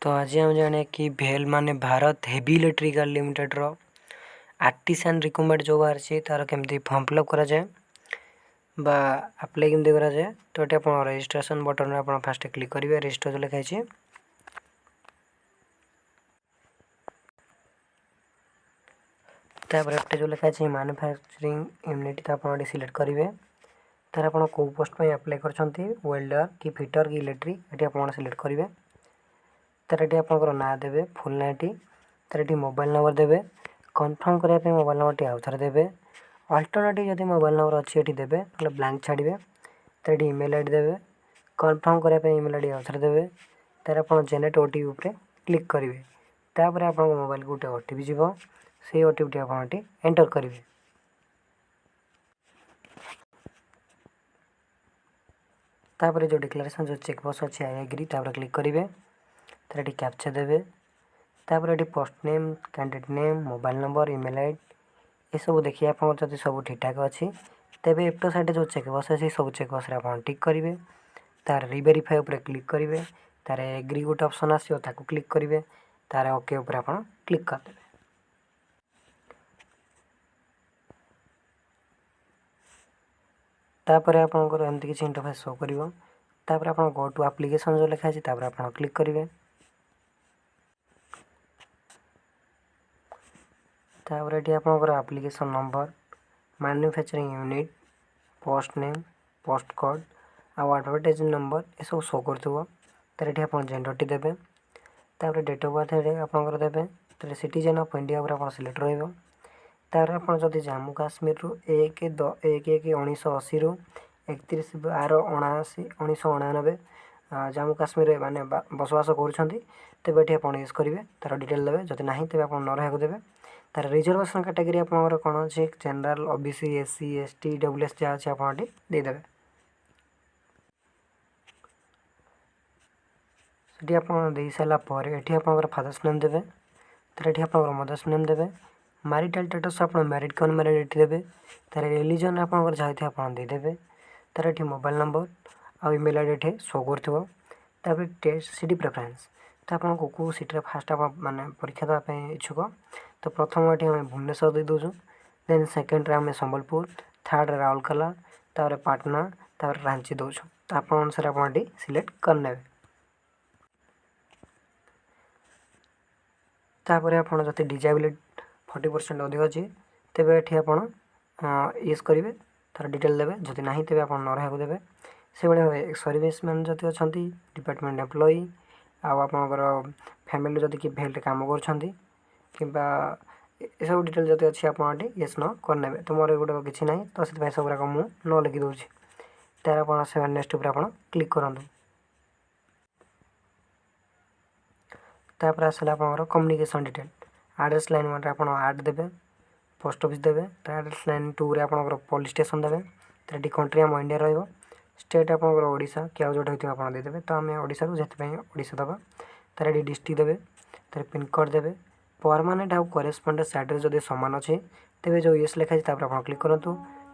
तो आज हम जाने कि भेल माने भारत हेवी इलेक्ट्रिकल लिमिटेड रो आर्टिसान रिक्वायरमेंट जो बाहर तार केमती फॉर्म फिलअप करा जाए बा अप्लाई केमती करा जाए। तो ये आप रजिस्ट्रेशन बटन में आप फास्ट क्लिक करेंगे। रजिस्टर जो लिखाई जो लिखाई मैन्युफैक्चरिंग यूनिट तो आप सिलेक्ट करेंगे। तार आप कौ पोस्ट अप्लाई कर वेल्डर कि फिटर कि इलेक्ट्रिक ये आप सिलेक्ट करेंगे। तार ये आप ना देवे फुल नाटी तार ये मोबाइल नंबर देवे कन्फर्म करने मोबाइल नंबर टी आउ थे देवे। अल्टरनेटिव जब मोबाइल नंबर अच्छी ये देवे ना ब्लांक छाड़े। तार ये ईमेल आईडी देवे कन्फर्म करने ईमेल आईडी आउ थे देवे। तार आप जेनेट ओटीपी उपरे क्लिक करेंगे। तापर आप मोबाइल को गोटे ओटीपी जीव से ओटीपी आप एंटर करेंगे। तापर जो डिक्लेरेशन जो चेकबॉक्स अच्छी आई एग्री तापर क्लिक करेंगे। तार ये कैप्चा देवे। तापर ये post name candidate name mobile number email ID ये सब देखिए आप सब ठीक ठाक अच्छी तेज एप्टो साइड जो चेकबॉक्स अच्छी सब चेकबॉक्स आप टिक करेंगे। तार रिवेरीफाई उपर क्लिक करेंगे। तार एग्री गोटे ऑप्शन आसो ताको क्लिक करेंगे। तार ओके उपर आप क्लिक करदे। तापर आपंकर एमती किसी इंटरफेस शो कर तापर आप गो टू एप्लिकेशन जो लिखाई आप क्लिक करेंगे। तापर ये आपंकर application number manufacturing unit post name post code आउ एडवर्टाइजिंग नंबर ये सब शो कर आप जेंडर टी देवे। तापर डेट ऑफ बर्थ आपंकर देवे। तार सिटीजन ऑफ इंडिया आप सिलेक्ट रहा। तार आप जम्मू काश्मीर रु 1/1/1980 रु 31/12/1999 जम्मू काश्मीर माने बसवास कर तेज ये आप यूज करेंगे। तार डिटेल देवे जब ना तेज आप न रहा देवे। तार रिजर्वेशन कैटेगरी आप कौन अच्छे general OBC SC ST WS जहाँ अच्छे आप देदेवे। ये आप दे सारापर ये आप फादर्स नेम देवे। तार ये आप मदर्स नेम देवे। मैरिटल स्टेटस आप मैरिड कौन मैरिड ये देवे। तार रिलीजन आप जहाँ आप देदेवे। तार ये मोबाइल नंबर आ ईमेल आईडी ये शो कर टेस्ट सिटी प्रेफरेन्स तो आपको कौ सिटी फास्ट आप माने परीक्षा देवाई इच्छुक। तो प्रथम ये आम भुवनेश्वर दे दूँ देन सेकेंड आम संबलपुर थर्ड राउरकेला तापर पाटना तापर रांची दौर। तो आप अनुसार आप सिलेक्ट करने। तापर आप डिजेबिलिटी 40% अधिक अच्छी तेज ये आप यूज करेंगे। तार डिटेल देवे जदि ना तेज आप न रहा देवे। से भाई सर्विस मैन जब अच्छा डिपार्टमेंट एम्प्लॉई आपर फैमिली जदि कि भेल्ट कम कर सब डिटेल जब अच्छी आप येस न करने। तो मोर गोटे किसी ना तो से सब गुराक मुझे न लिखी दूसरी। तार आप नेक्स्ट उपर आप क्लिक करूँ। तापर आसला आप communication detail address line one आप आड देवे पोस्ट ऑफिस देवे। एड्रेस लाइन 2 रे आप पुलिस स्टेशन देवे। तो कंट्री आम इंडिया रो स्टेट आप ओडिशा कि जो आप देदेवे। तो आम ओडिशा को जितेबाई ओडिशा दबा। तार ये डिस्ट्रिक्ट देवे। तार पिनकोड देवे परमानेंट आउ करेस्पंडेंस एड्रेस जब सामान अच्छे तेज जो येस लिखाई आप क्लिक करूँ।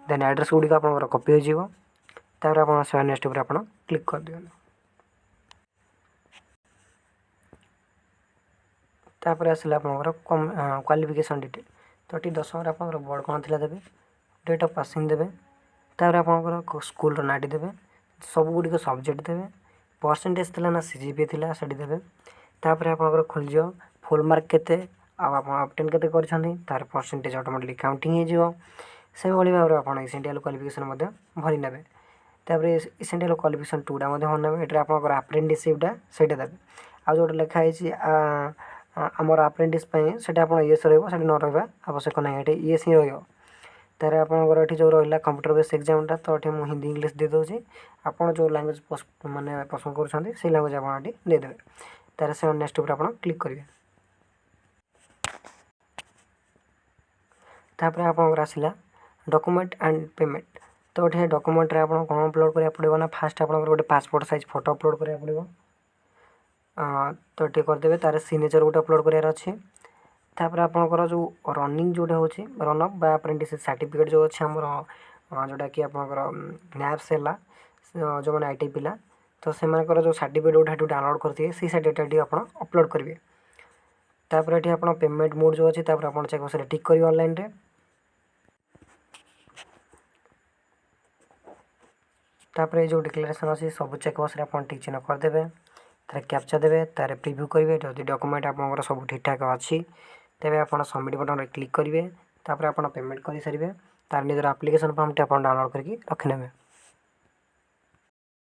देन एड्रेस गुड़िक आप कपी हो आप नेक्स्ट उपर आप क्लिक कर दिखाँ। तापर आसला आप क्वालिफिकेशन डिटेल तो ये 10 आप बोर्ड कौन थी देवे डेट ऑफ पासिंग देवे। तापर आप स्कूल नाटी देवे सब गुड़िक सब्जेक्ट देवे परसेंटेज थी ना सीजीपी थी से देवे। तापर आप खोलज फुल मार्क केते आप ऑब्टेन केते करछंती तार परसेंटेज ऑटोमेटिकली काउंटिंग हो से भाई भाव आप एसेंशियल क्वालिफिकेशन भरी नेबे। तापर एसेंशियल क्वालिफिकेशन 2 भरने ये आप अप्रेंटिसशिपटा से देवे। आ जो लिखाई आमर अप्रेंटिस से येस रही न रहा आवश्यक ना ये येस ही रो। तार आपंकर जो रहा कंप्यूटर बेस एग्जामटा तो ये मुझे हिंदी इंग्लीश दे दूसरी आप जो लैंग्वेज माने पसंद कर लैंग्वेज आप देदेवे। तार से नेक्स्ट उपर आप क्लिक करेंगे। तापर आप आसला डॉक्यूमेंट एंड पेमेंट तो ये डॉक्यूमेंट आप कौन अपलोड करा पड़ो ना फास्ट आप गोटे पासपोर्ट साइज फोटो अपलोड करा पड़ो। तो ये करदे तार सिग्नेचर गोटे अपलोड करार अच्छे। तापर आपंकर जो रनिंग जोटा हो रन अप अप्रेंटिस सर्टिफिकेट जो अच्छे आमर जोटा कि आप नैप्स है जो मैंने आईटी पिला तो से जो सर्टिफिकेट गोटे डाउनलोड करेंगे से सर्टिफिकेट आप अपलोड करेंगे। तापर ये आप पेमेंट मोड जो अच्छी आप चेकबक्स टिक करेंगे ऑनलाइन रे। तापर ये जो डिक्लेरेशन अच्छी सब चेकबक्स आप टिक चिन्ह करदे। तार कैप्चा देवे तार प्रिव्यू करेंगे जदि डॉक्यूमेंट आप सब ठीक ठाक अच्छी तेज आप सबमिट बटन क्लिक करेंगे। तापर आप पेमेंट कर सारे तार निजर एप्लिकेशन फॉर्म टी आप डाउनलोड करके रखिने।